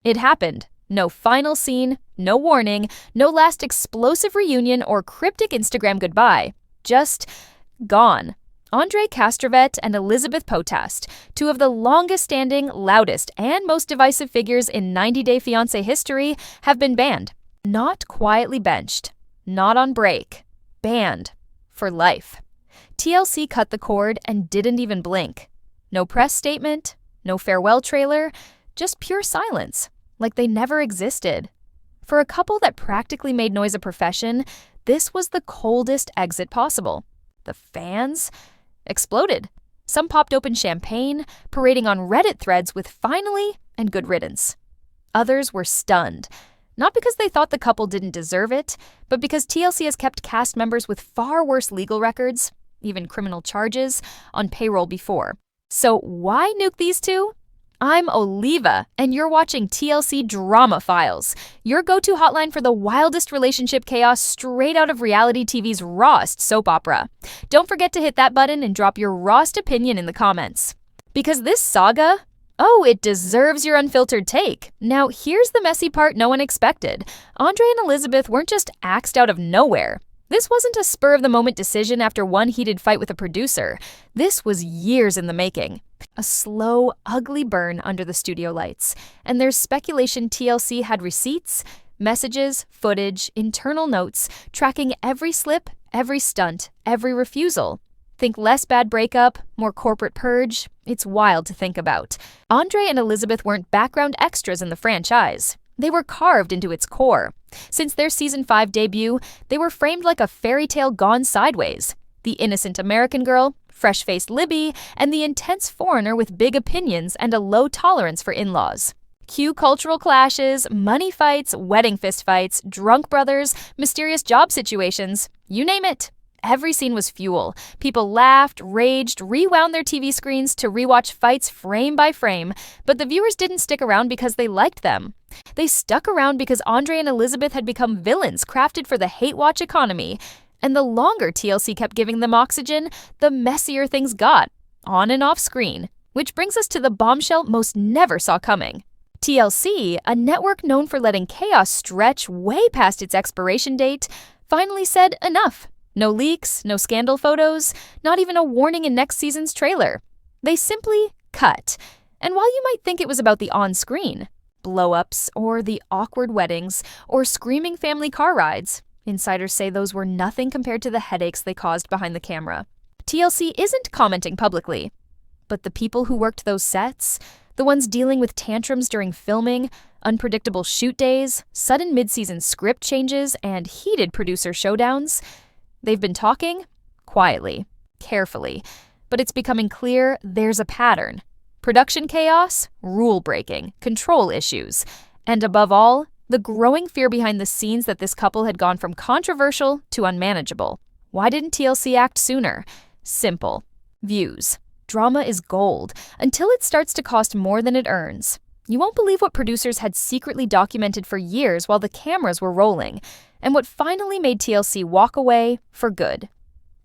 It happened. No final scene, no warning, no last explosive reunion or cryptic Instagram goodbye. Just gone. Andrei Castrovet and Elizabeth Potast, two of the longest-standing, loudest, and most divisive figures in 90 Day Fiancé history, have been banned. Not quietly benched. Not on break. Banned. For life. TLC cut the cord and didn't even blink. No press statement, no farewell trailer, just pure silence, like they never existed. For a couple that practically made noise a profession, this was the coldest exit possible. The fans exploded. Some popped open champagne, parading on Reddit threads with "finally" and "good riddance." Others were stunned, not because they thought the couple didn't deserve it, but because TLC has kept cast members with far worse legal records, even criminal charges, on payroll before. So why nuke these two? I'm Oliva, and you're watching TLC Drama Files, your go-to hotline for the wildest relationship chaos straight out of reality TV's rawest soap opera. Don't forget to hit that button and drop your rawest opinion in the comments. Because this saga, it deserves your unfiltered take. Now, here's the messy part no one expected. Andrei and Elizabeth weren't just axed out of nowhere. This wasn't a spur-of-the-moment decision after one heated fight with a producer. This was years in the making. A slow, ugly burn under the studio lights. And there's speculation TLC had receipts, messages, footage, internal notes, tracking every slip, every stunt, every refusal. Think less bad breakup, more corporate purge. It's wild to think about. Andrei and Elizabeth weren't background extras in the franchise. They were carved into its core. Since their Season 5 debut, they were framed like a fairy tale gone sideways. The innocent American girl, fresh-faced Libby, and the intense foreigner with big opinions and a low tolerance for in-laws. Cue cultural clashes, money fights, wedding fistfights, drunk brothers, mysterious job situations, you name it. Every scene was fuel. People laughed, raged, rewound their TV screens to rewatch fights frame by frame, but the viewers didn't stick around because they liked them. They stuck around because Andrei and Elizabeth had become villains crafted for the hate-watch economy. And the longer TLC kept giving them oxygen, the messier things got, on and off screen. Which brings us to the bombshell most never saw coming. TLC, a network known for letting chaos stretch way past its expiration date, finally said enough. No leaks, no scandal photos, not even a warning in next season's trailer. They simply cut. And while you might think it was about the on-screen, blow-ups, or the awkward weddings, or screaming family car rides, insiders say those were nothing compared to the headaches they caused behind the camera. TLC isn't commenting publicly, but the people who worked those sets, the ones dealing with tantrums during filming, unpredictable shoot days, sudden mid-season script changes, and heated producer showdowns, they've been talking quietly, carefully, but it's becoming clear there's a pattern. Production chaos, rule-breaking, control issues, and above all, the growing fear behind the scenes that this couple had gone from controversial to unmanageable. Why didn't TLC act sooner? Simple. Views. Drama is gold, until it starts to cost more than it earns. You won't believe what producers had secretly documented for years while the cameras were rolling, and what finally made TLC walk away for good.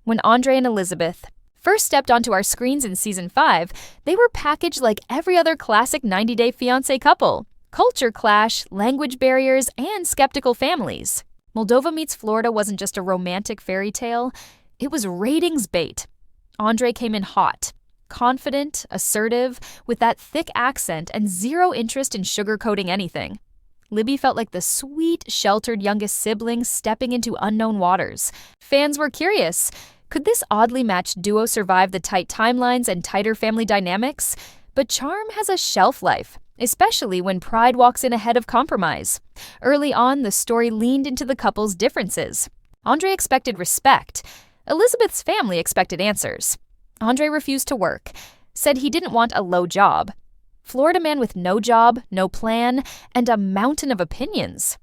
When Andrei and Elizabeth first stepped onto our screens in Season 5, they were packaged like every other classic 90 Day Fiancé couple. Culture clash, language barriers, and skeptical families. Moldova Meets Florida wasn't just a romantic fairy tale, it was ratings bait. Andrei came in hot, confident, assertive, with that thick accent and zero interest in sugarcoating anything. Libby felt like the sweet, sheltered youngest sibling stepping into unknown waters. Fans were curious. Could this oddly matched duo survive the tight timelines and tighter family dynamics? But charm has a shelf life, especially when pride walks in ahead of compromise. Early on, the story leaned into the couple's differences. Andrei expected respect. Elizabeth's family expected answers. Andrei refused to work, said he didn't want a low job. Florida man with no job, no plan, and a mountain of opinions.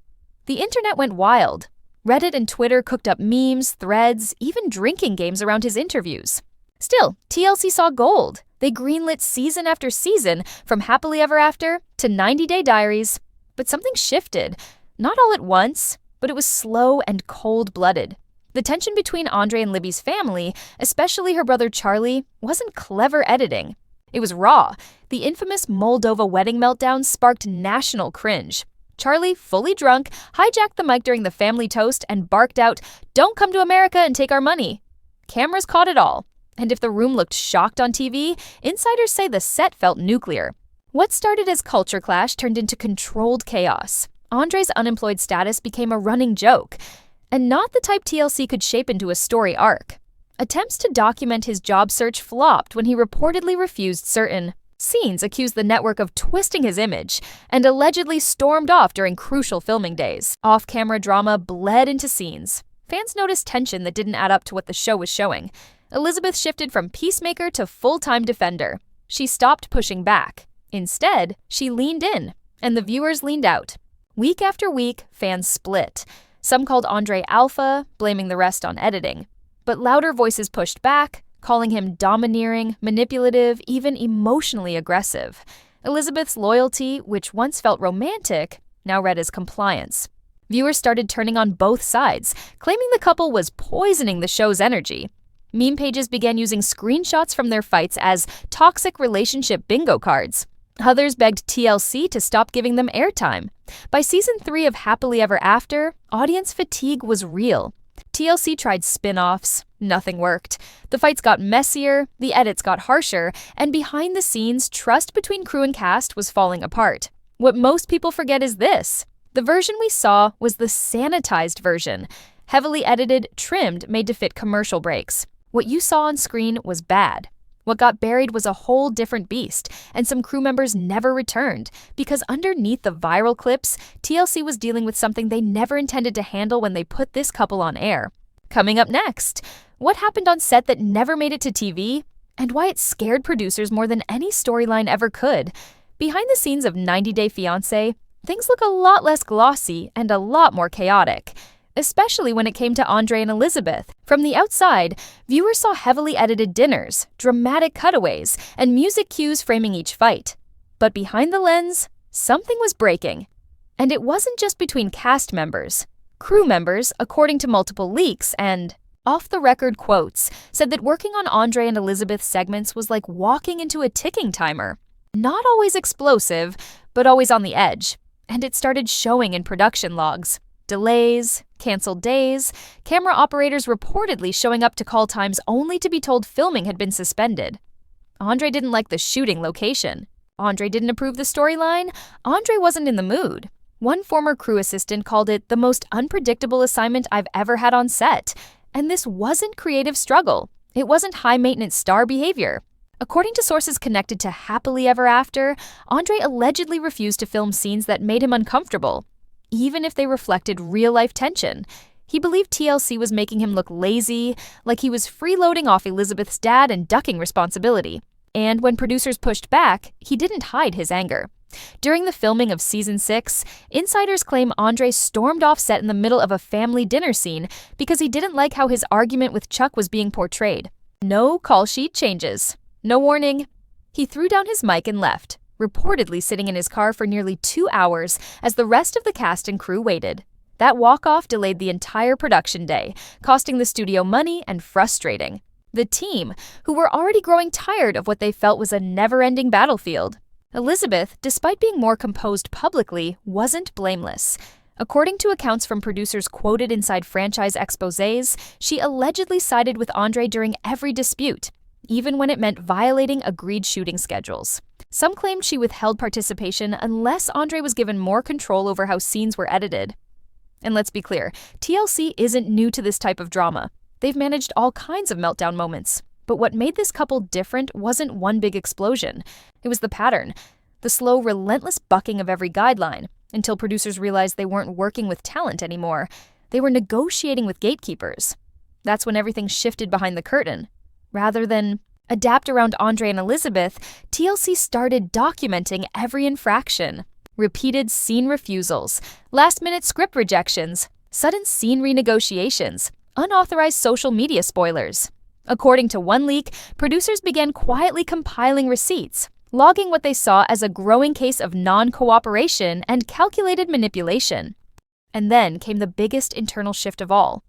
The internet went wild. Reddit and Twitter cooked up memes, threads, even drinking games around his interviews. Still, TLC saw gold. They greenlit season after season, from Happily Ever After to 90 Day Diaries. But something shifted. Not all at once, but it was slow and cold-blooded. The tension between Andrei and Libby's family, especially her brother Charlie, wasn't clever editing. It was raw. The infamous Moldova wedding meltdown sparked national cringe. Charlie, fully drunk, hijacked the mic during the family toast and barked out, "Don't come to America and take our money." Cameras caught it all. And if the room looked shocked on TV, insiders say the set felt nuclear. What started as culture clash turned into controlled chaos. Andre's unemployed status became a running joke, and not the type TLC could shape into a story arc. Attempts to document his job search flopped when he reportedly refused certain scenes, accused the network of twisting his image, and allegedly stormed off during crucial filming days. Off-camera drama bled into scenes. Fans noticed tension that didn't add up to what the show was showing. Elizabeth shifted from peacemaker to full-time defender. She stopped pushing back. Instead, she leaned in, and the viewers leaned out. Week after week, fans split. Some called Andre alpha, blaming the rest on editing. But louder voices pushed back, calling him domineering, manipulative, even emotionally aggressive. Elizabeth's loyalty, which once felt romantic, now read as compliance. Viewers started turning on both sides, claiming the couple was poisoning the show's energy. Meme pages began using screenshots from their fights as toxic relationship bingo cards. Others begged TLC to stop giving them airtime. By season 3 of Happily Ever After, audience fatigue was real. TLC tried spin-offs. Nothing worked. The fights got messier, the edits got harsher, and behind the scenes, trust between crew and cast was falling apart. What most people forget is this. The version we saw was the sanitized version. Heavily edited, trimmed, made to fit commercial breaks. What you saw on screen was bad. What got buried was a whole different beast, and some crew members never returned, because underneath the viral clips, TLC was dealing with something they never intended to handle when they put this couple on air. Coming up next, what happened on set that never made it to TV, and why it scared producers more than any storyline ever could. Behind the scenes of 90 Day Fiancé, things look a lot less glossy and a lot more chaotic. Especially when it came to Andre and Elizabeth. From the outside, viewers saw heavily edited dinners, dramatic cutaways, and music cues framing each fight. But behind the lens, something was breaking. And it wasn't just between cast members. Crew members, according to multiple leaks and off-the-record quotes, said that working on Andre and Elizabeth's segments was like walking into a ticking timer. Not always explosive, but always on the edge. And it started showing in production logs. Delays, canceled days, camera operators reportedly showing up to call times only to be told filming had been suspended. Andre didn't like the shooting location. Andre didn't approve the storyline. Andre wasn't in the mood. One former crew assistant called it the most unpredictable assignment I've ever had on set. And this wasn't creative struggle. It wasn't high-maintenance star behavior. According to sources connected to Happily Ever After, Andre allegedly refused to film scenes that made him uncomfortable, even if they reflected real-life tension. He believed TLC was making him look lazy, like he was freeloading off Elizabeth's dad and ducking responsibility. And when producers pushed back, he didn't hide his anger. During the filming of Season 6, insiders claim Andre stormed off set in the middle of a family dinner scene because he didn't like how his argument with Chuck was being portrayed. No call sheet changes. No warning. He threw down his mic and left, reportedly sitting in his car for nearly 2 hours as the rest of the cast and crew waited. That walk-off delayed the entire production day, costing the studio money and frustrating the team, who were already growing tired of what they felt was a never-ending battlefield. Elizabeth, despite being more composed publicly, wasn't blameless. According to accounts from producers quoted inside franchise exposés, she allegedly sided with Andre during every dispute, even when it meant violating agreed shooting schedules. Some claimed she withheld participation unless Andre was given more control over how scenes were edited. And let's be clear, TLC isn't new to this type of drama. They've managed all kinds of meltdown moments. But what made this couple different wasn't one big explosion. It was the pattern, the slow, relentless bucking of every guideline, until producers realized they weren't working with talent anymore. They were negotiating with gatekeepers. That's when everything shifted behind the curtain. Rather than adapt around Andre and Elizabeth, TLC started documenting every infraction. Repeated scene refusals, last-minute script rejections, sudden scene renegotiations, unauthorized social media spoilers. According to one leak, producers began quietly compiling receipts, logging what they saw as a growing case of non-cooperation and calculated manipulation. And then came the biggest internal shift of all,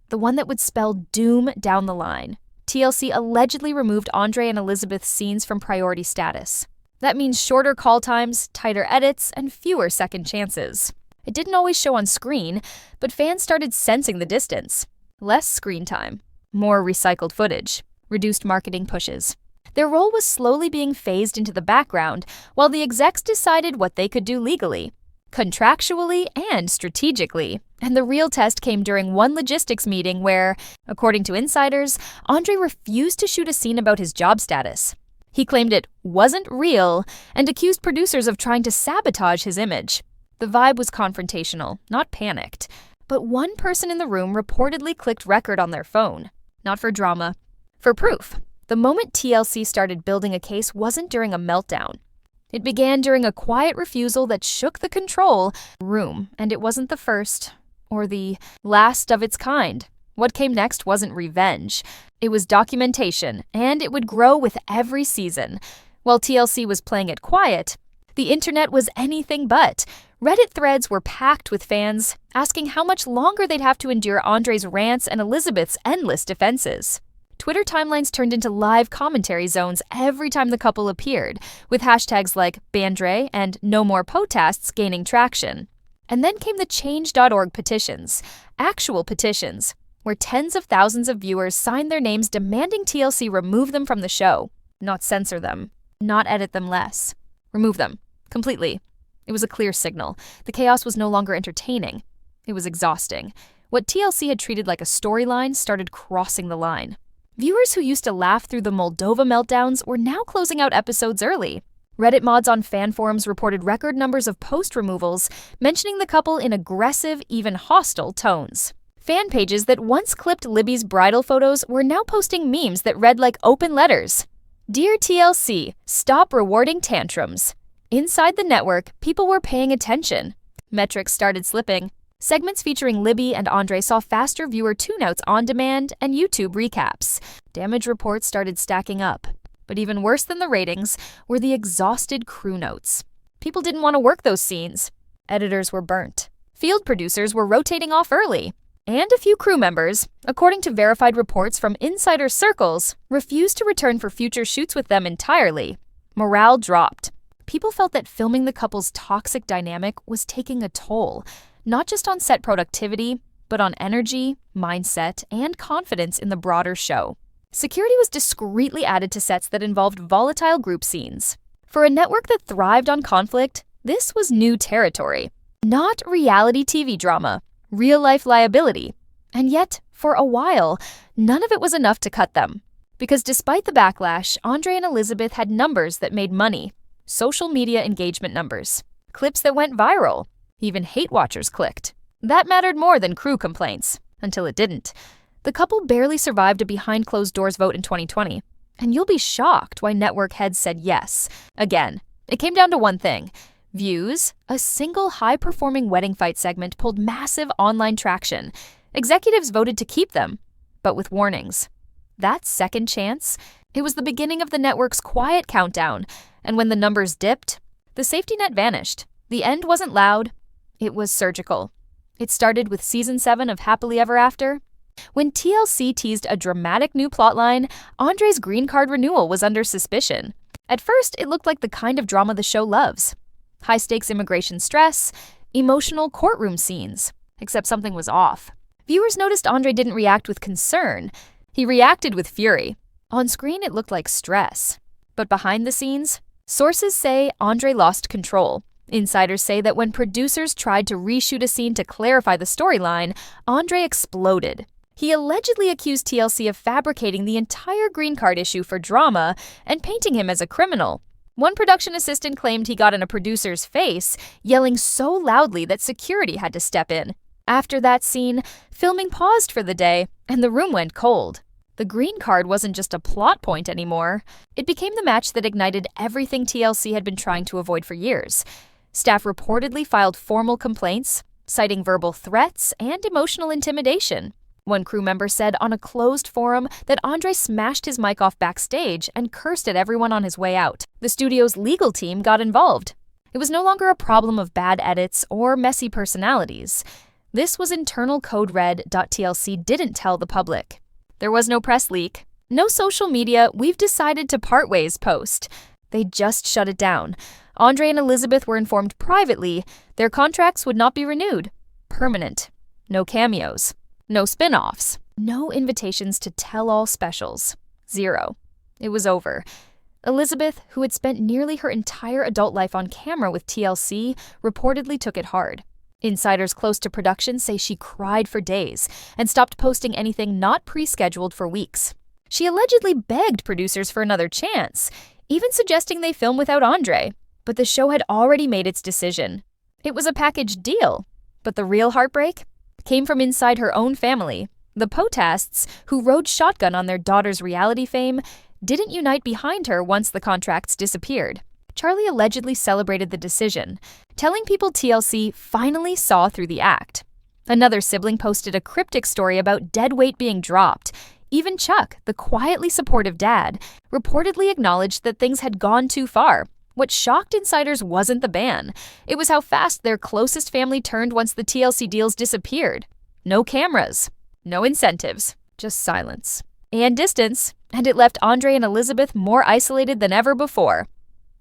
the one that would spell doom down the line. TLC allegedly removed Andre and Elizabeth's scenes from priority status. That means shorter call times, tighter edits, and fewer second chances. It didn't always show on screen, but fans started sensing the distance. Less screen time, more recycled footage, reduced marketing pushes. Their role was slowly being phased into the background while the execs decided what they could do legally, contractually, and strategically. And the real test came during one logistics meeting where, according to insiders, Andre refused to shoot a scene about his job status. He claimed it wasn't real and accused producers of trying to sabotage his image. The vibe was confrontational, not panicked. But one person in the room reportedly clicked record on their phone. Not for drama, for proof. The moment TLC started building a case wasn't during a meltdown. It began during a quiet refusal that shook the control room, and it wasn't the first or the last of its kind. What came next wasn't revenge. It was documentation, and it would grow with every season. While TLC was playing it quiet, the internet was anything but. Reddit threads were packed with fans asking how much longer they'd have to endure Andre's rants and Elizabeth's endless defenses. Twitter timelines turned into live commentary zones every time the couple appeared, with hashtags like Bandre and No More Protests gaining traction. And then came the Change.org petitions, actual petitions, where tens of thousands of viewers signed their names demanding TLC remove them from the show, not censor them, not edit them less. Remove them, completely. It was a clear signal. The chaos was no longer entertaining. It was exhausting. What TLC had treated like a storyline started crossing the line. Viewers who used to laugh through the Moldova meltdowns were now closing out episodes early. Reddit mods on fan forums reported record numbers of post removals, mentioning the couple in aggressive, even hostile tones. Fan pages that once clipped Libby's bridal photos were now posting memes that read like open letters. Dear TLC, stop rewarding tantrums. Inside the network, people were paying attention. Metrics started slipping. Segments featuring Libby and Andre saw faster viewer tune-outs on demand and YouTube recaps. Damage reports started stacking up. But even worse than the ratings were the exhausted crew notes. People didn't want to work those scenes. Editors were burnt. Field producers were rotating off early. And a few crew members, according to verified reports from insider circles, refused to return for future shoots with them entirely. Morale dropped. People felt that filming the couple's toxic dynamic was taking a toll, not just on set productivity, but on energy, mindset, and confidence in the broader show. Security was discreetly added to sets that involved volatile group scenes. For a network that thrived on conflict, this was new territory. Not reality TV drama, real-life liability. And yet, for a while, none of it was enough to cut them. Because despite the backlash, Andre and Elizabeth had numbers that made money. Social media engagement numbers. Clips that went viral. Even hate watchers clicked. That mattered more than crew complaints. Until it didn't. The couple barely survived a behind-closed-doors vote in 2020. And you'll be shocked why network heads said yes. Again, it came down to one thing. Views. A single high-performing wedding fight segment pulled massive online traction. Executives voted to keep them, but with warnings. That second chance, it was the beginning of the network's quiet countdown, and when the numbers dipped, the safety net vanished. The end wasn't loud, it was surgical. It started with Season 7 of Happily Ever After. When TLC teased a dramatic new plotline, Andre's green card renewal was under suspicion. At first, it looked like the kind of drama the show loves. High-stakes immigration stress, emotional courtroom scenes. Except something was off. Viewers noticed Andre didn't react with concern. He reacted with fury. On screen, it looked like stress. But behind the scenes, sources say Andre lost control. Insiders say that when producers tried to reshoot a scene to clarify the storyline, Andre exploded. He allegedly accused TLC of fabricating the entire green card issue for drama and painting him as a criminal. One production assistant claimed he got in a producer's face, yelling so loudly that security had to step in. After that scene, filming paused for the day, and the room went cold. The green card wasn't just a plot point anymore. It became the match that ignited everything TLC had been trying to avoid for years. Staff reportedly filed formal complaints, citing verbal threats and emotional intimidation. One crew member said on a closed forum that Andre smashed his mic off backstage and cursed at everyone on his way out. The studio's legal team got involved. It was no longer a problem of bad edits or messy personalities. This was internal code red.tlc didn't tell the public. There was no press leak, "No social media, we've decided to part ways" post. They just shut it down. Andre and Elizabeth were informed privately their contracts would not be renewed. Permanent. No cameos. No spin-offs. No invitations to tell-all specials. Zero. It was over. Elizabeth, who had spent nearly her entire adult life on camera with TLC, reportedly took it hard. Insiders close to production say she cried for days and stopped posting anything not pre-scheduled for weeks. She allegedly begged producers for another chance, even suggesting they film without Andre. But the show had already made its decision. It was a package deal. But the real heartbreak came from inside her own family. The Potasts, who rode shotgun on their daughter's reality fame, didn't unite behind her once the contracts disappeared. Charlie allegedly celebrated the decision, telling people TLC finally saw through the act. Another sibling posted a cryptic story about dead weight being dropped. Even Chuck, the quietly supportive dad, reportedly acknowledged that things had gone too far. What shocked insiders wasn't the ban. It was how fast their closest family turned once the TLC deals disappeared. No cameras. No incentives. Just silence. And distance. And it left Andre and Elizabeth more isolated than ever before.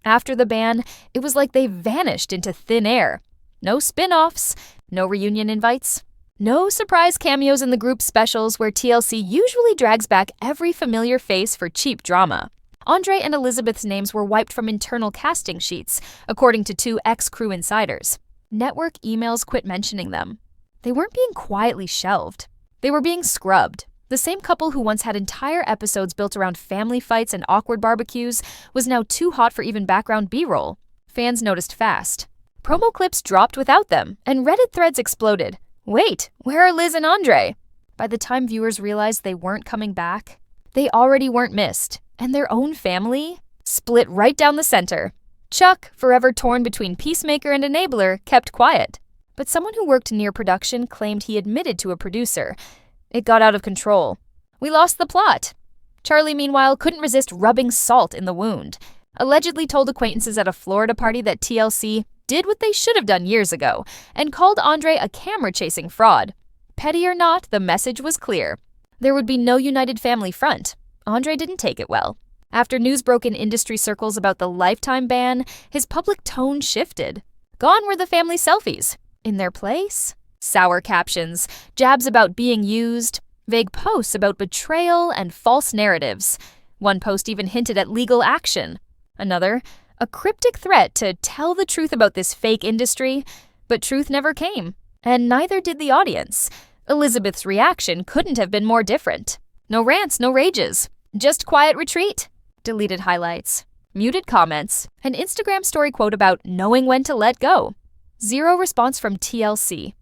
After the ban, it was like they vanished into thin air. No spin-offs. No reunion invites. No surprise cameos in the group specials where TLC usually drags back every familiar face for cheap drama. Andre and Elizabeth's names were wiped from internal casting sheets, according to 2 ex-crew insiders. Network emails quit mentioning them. They weren't being quietly shelved. They were being scrubbed. The same couple who once had entire episodes built around family fights and awkward barbecues was now too hot for even background B-roll. Fans noticed fast. Promo clips dropped without them, and Reddit threads exploded. Wait, where are Liz and Andre? By the time viewers realized they weren't coming back, they already weren't missed. And their own family split right down the center. Chuck, forever torn between peacemaker and enabler, kept quiet. But someone who worked near production claimed he admitted to a producer. It got out of control. We lost the plot. Charlie, meanwhile, couldn't resist rubbing salt in the wound. Allegedly told acquaintances at a Florida party that TLC did what they should have done years ago and called Andre a camera-chasing fraud. Petty or not, the message was clear. There would be no united family front. Andre didn't take it well. After news broke in industry circles about the lifetime ban, his public tone shifted. Gone were the family selfies. In their place, sour captions, jabs about being used, vague posts about betrayal and false narratives. One post even hinted at legal action. Another, a cryptic threat to tell the truth about this fake industry, but truth never came. And neither did the audience. Elizabeth's reaction couldn't have been more different. No rants, no rages. Just quiet retreat. Deleted highlights. Muted comments. An Instagram story quote about knowing when to let go. Zero response from TLC.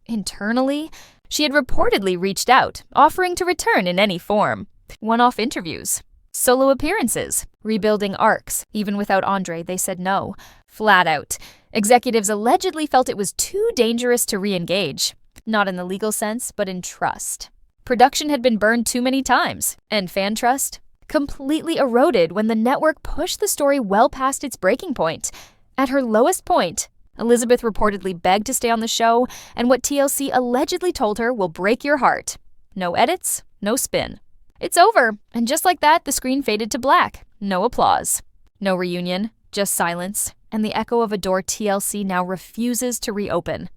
Internally, she had reportedly reached out, offering to return in any form. One-off interviews. Solo appearances. Rebuilding arcs. Even without Andre, they said no. Flat out. Executives allegedly felt it was too dangerous to re-engage. Not in the legal sense, but in trust. Production had been burned too many times, and fan trust completely eroded when the network pushed the story well past its breaking point. At her lowest point, Elizabeth reportedly begged to stay on the show, and what TLC allegedly told her will break your heart. No edits, no spin. It's over, and just like that, the screen faded to black. No applause. No reunion, just silence, and the echo of a door TLC now refuses to reopen.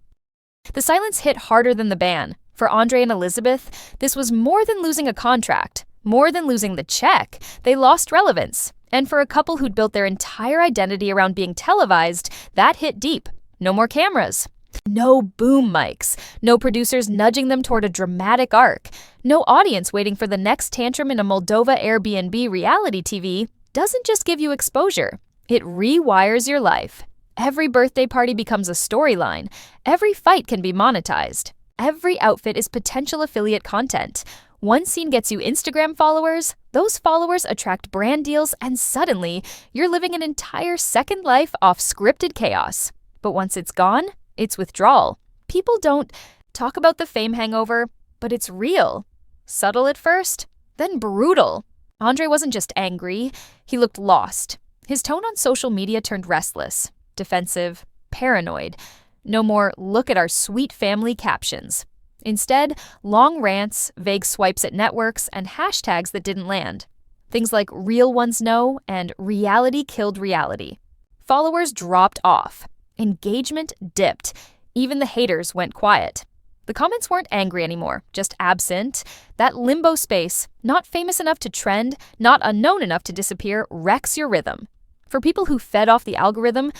The silence hit harder than the ban. For Andre and Elizabeth, this was more than losing a contract, more than losing the check. They lost relevance. And for a couple who'd built their entire identity around being televised, that hit deep. No more cameras. No boom mics. No producers nudging them toward a dramatic arc. No audience waiting for the next tantrum in a Moldova Airbnb reality TV doesn't just give you exposure. It rewires your life. Every birthday party becomes a storyline. Every fight can be monetized. Every outfit is potential affiliate content. One scene gets you Instagram followers, those followers attract brand deals, and suddenly, you're living an entire second life off scripted chaos. But once it's gone, it's withdrawal. People don't talk about the fame hangover, but it's real. Subtle at first, then brutal. Andre wasn't just angry, he looked lost. His tone on social media turned restless, defensive, paranoid. No more "look at our sweet family" captions. Instead, long rants, vague swipes at networks, and hashtags that didn't land. Things like "real ones know" and "reality killed reality." Followers dropped off. Engagement dipped. Even the haters went quiet. The comments weren't angry anymore, just absent. That limbo space, not famous enough to trend, not unknown enough to disappear, wrecks your rhythm. For people who fed off the algorithm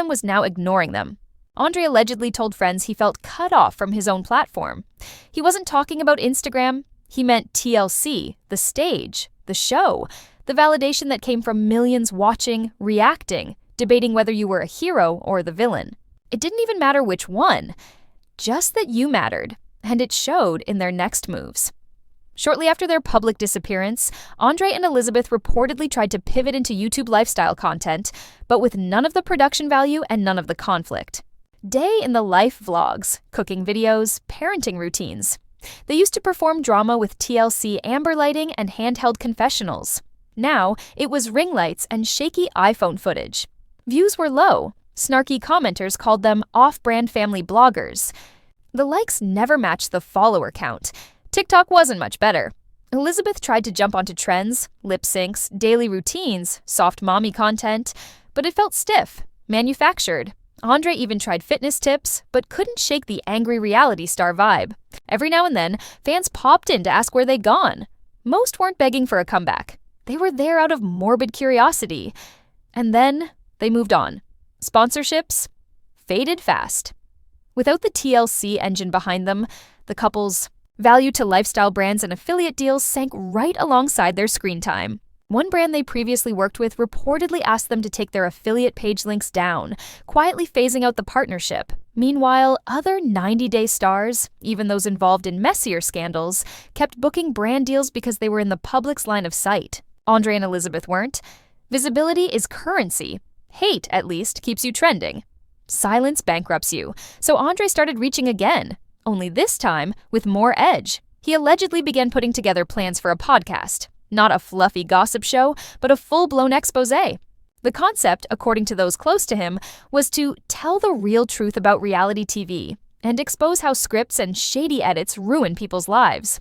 was now ignoring them. Andre allegedly told friends he felt cut off from his own platform. He wasn't talking about Instagram. He meant TLC, the stage, the show, the validation that came from millions watching, reacting, debating whether you were a hero or the villain. It didn't even matter which one. Just that you mattered, and it showed in their next moves. Shortly after their public disappearance, Andre and Elizabeth reportedly tried to pivot into YouTube lifestyle content, but with none of the production value and none of the conflict. Day in the life vlogs, cooking videos, parenting routines. They used to perform drama with TLC amber lighting and handheld confessionals. Now, it was ring lights and shaky iPhone footage. Views were low. Snarky commenters called them off-brand family bloggers. The likes never matched the follower count. TikTok wasn't much better. Elizabeth tried to jump onto trends, lip syncs, daily routines, soft mommy content, but it felt stiff, manufactured. Andre even tried fitness tips, but couldn't shake the angry reality star vibe. Every now and then, fans popped in to ask where they'd gone. Most weren't begging for a comeback. They were there out of morbid curiosity. And then they moved on. Sponsorships faded fast. Without the TLC engine behind them, the couple's value to lifestyle brands and affiliate deals sank right alongside their screen time. One brand they previously worked with reportedly asked them to take their affiliate page links down, quietly phasing out the partnership. Meanwhile, other 90-day stars, even those involved in messier scandals, kept booking brand deals because they were in the public's line of sight. Andre and Elizabeth weren't. Visibility is currency. Hate, at least, keeps you trending. Silence bankrupts you, so Andre started reaching again, only this time with more edge. He allegedly began putting together plans for a podcast. Not a fluffy gossip show, but a full-blown exposé. The concept, according to those close to him, was to tell the real truth about reality TV and expose how scripts and shady edits ruin people's lives.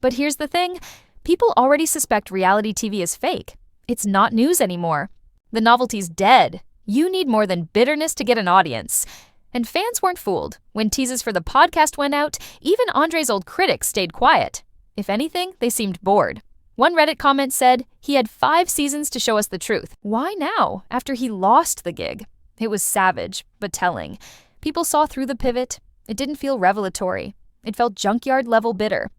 But here's the thing, people already suspect reality TV is fake. It's not news anymore. The novelty's dead. You need more than bitterness to get an audience. And fans weren't fooled. When teases for the podcast went out, even Andre's old critics stayed quiet. If anything, they seemed bored. One Reddit comment said, "He had 5 seasons to show us the truth. Why now, after he lost the gig?" It was savage, but telling. People saw through the pivot. It didn't feel revelatory. It felt junkyard-level bitter.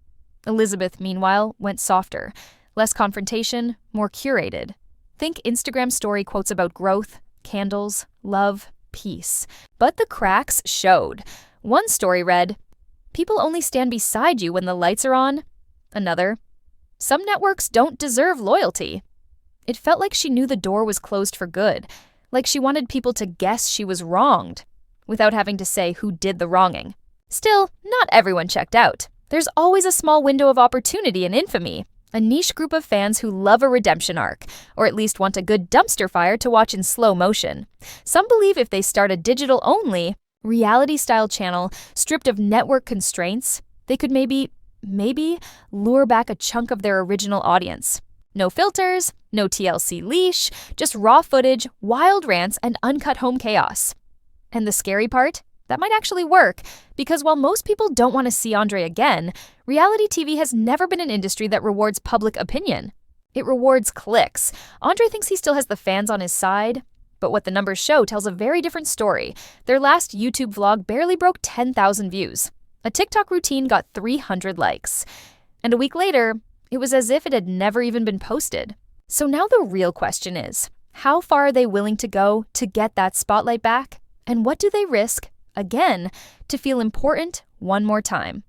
Elizabeth, meanwhile, went softer. Less confrontation, more curated. Think Instagram story quotes about growth, candles, love, peace. But the cracks showed. One story read, "People only stand beside you when the lights are on." Another, "Some networks don't deserve loyalty." It felt like she knew the door was closed for good, like she wanted people to guess she was wronged, without having to say who did the wronging. Still, not everyone checked out. There's always a small window of opportunity in infamy. A niche group of fans who love a redemption arc, or at least want a good dumpster fire to watch in slow motion. Some believe if they start a digital-only, reality-style channel stripped of network constraints, they could maybe lure back a chunk of their original audience. No filters, no TLC leash, just raw footage, wild rants, and uncut home chaos. And the scary part? That might actually work, because while most people don't want to see Andre again, reality TV has never been an industry that rewards public opinion. It rewards clicks. Andre thinks he still has the fans on his side, but what the numbers show tells a very different story. Their last YouTube vlog barely broke 10,000 views. A TikTok routine got 300 likes. And a week later, it was as if it had never even been posted. So now the real question is, how far are they willing to go to get that spotlight back? And what do they risk, again, to feel important one more time?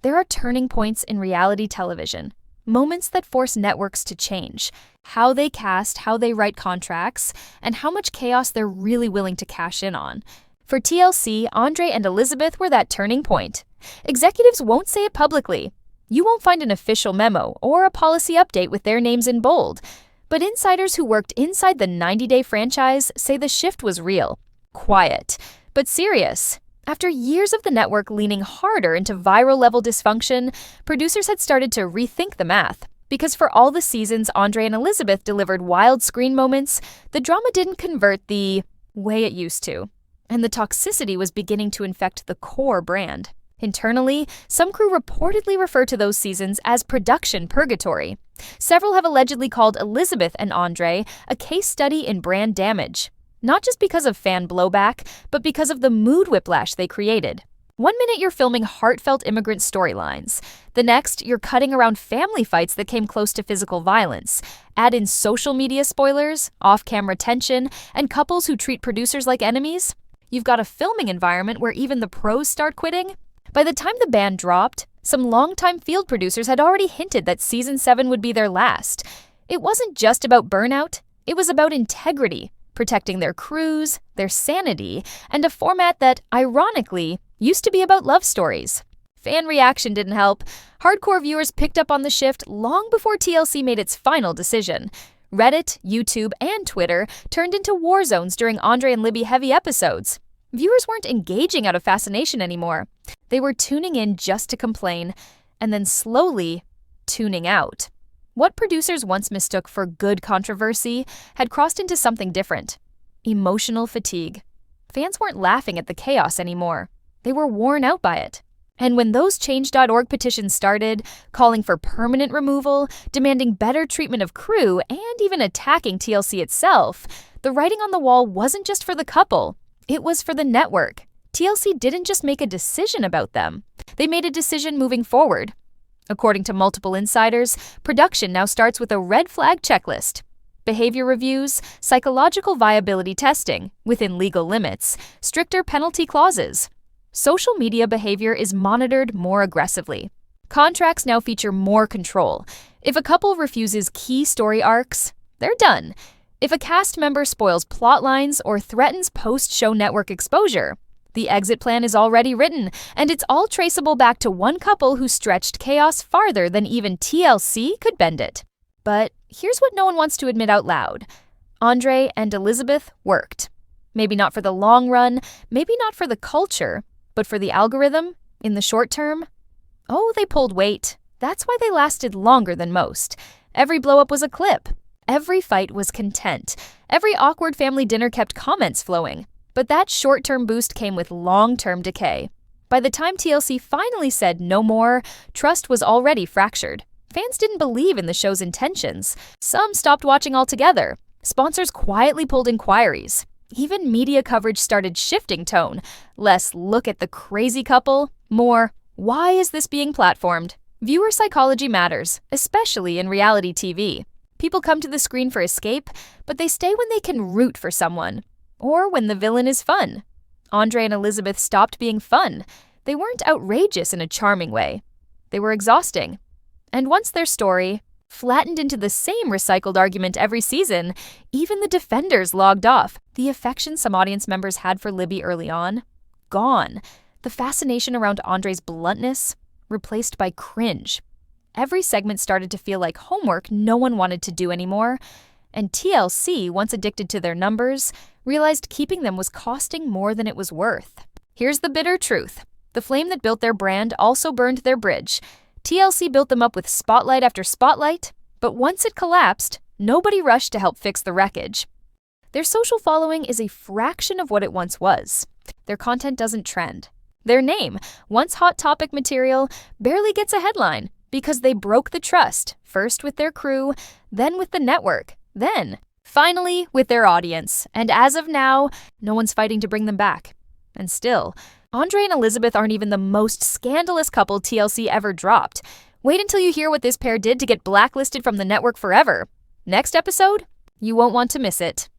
There are turning points in reality television, moments that force networks to change, how they cast, how they write contracts, and how much chaos they're really willing to cash in on. For TLC, Andre and Elizabeth were that turning point. Executives won't say it publicly. You won't find an official memo or a policy update with their names in bold. But insiders who worked inside the 90-day franchise say the shift was real. Quiet, but serious. After years of the network leaning harder into viral-level dysfunction, producers had started to rethink the math. Because for all the seasons Andre and Elizabeth delivered wild screen moments, the drama didn't convert the way it used to. And the toxicity was beginning to infect the core brand. Internally, some crew reportedly refer to those seasons as production purgatory. Several have allegedly called Elizabeth and Andre a case study in brand damage. Not just because of fan blowback, but because of the mood whiplash they created. One minute you're filming heartfelt immigrant storylines. The next, you're cutting around family fights that came close to physical violence. Add in social media spoilers, off-camera tension, and couples who treat producers like enemies. You've got a filming environment where even the pros start quitting. By the time the band dropped, some longtime field producers had already hinted that Season 7 would be their last. It wasn't just about burnout, it was about integrity, protecting their crews, their sanity, and a format that, ironically, used to be about love stories. Fan reaction didn't help. Hardcore viewers picked up on the shift long before TLC made its final decision. Reddit, YouTube, and Twitter turned into war zones during Andre and Libby heavy episodes. Viewers weren't engaging out of fascination anymore. They were tuning in just to complain, and then slowly tuning out. What producers once mistook for good controversy had crossed into something different. Emotional fatigue. Fans weren't laughing at the chaos anymore. They were worn out by it. And when those Change.org petitions started, calling for permanent removal, demanding better treatment of crew, and even attacking TLC itself, the writing on the wall wasn't just for the couple. It was for the network. TLC didn't just make a decision about them. They made a decision moving forward. According to multiple insiders, production now starts with a red flag checklist. Behavior reviews, psychological viability testing, within legal limits, stricter penalty clauses. Social media behavior is monitored more aggressively. Contracts now feature more control. If a couple refuses key story arcs, they're done. If a cast member spoils plot lines or threatens post-show network exposure, the exit plan is already written, and it's all traceable back to one couple who stretched chaos farther than even TLC could bend it. But here's what no one wants to admit out loud. Andre and Elizabeth worked. Maybe not for the long run, maybe not for the culture, but for the algorithm, in the short term. Oh, they pulled weight. That's why they lasted longer than most. Every blow-up was a clip. Every fight was content. Every awkward family dinner kept comments flowing. But that short-term boost came with long-term decay. By the time TLC finally said no more, trust was already fractured. Fans didn't believe in the show's intentions. Some stopped watching altogether. Sponsors quietly pulled inquiries. Even media coverage started shifting tone. Less look at the crazy couple, more why is this being platformed? Viewer psychology matters, especially in reality TV. People come to the screen for escape, but they stay when they can root for someone. Or when the villain is fun. Andre and Elizabeth stopped being fun. They weren't outrageous in a charming way. They were exhausting. And once their story flattened into the same recycled argument every season, even the defenders logged off. The affection some audience members had for Libby early on, gone. The fascination around Andre's bluntness, replaced by cringe. Every segment started to feel like homework no one wanted to do anymore. And TLC, once addicted to their numbers, realized keeping them was costing more than it was worth. Here's the bitter truth. The flame that built their brand also burned their bridge. TLC built them up with spotlight after spotlight, but once it collapsed, nobody rushed to help fix the wreckage. Their social following is a fraction of what it once was. Their content doesn't trend. Their name, once hot topic material, barely gets a headline because they broke the trust, first with their crew, then with the network, then, finally, with their audience. And as of now, no one's fighting to bring them back. And still, Andre and Elizabeth aren't even the most scandalous couple TLC ever dropped. Wait until you hear what this pair did to get blacklisted from the network forever. Next episode? You won't want to miss it.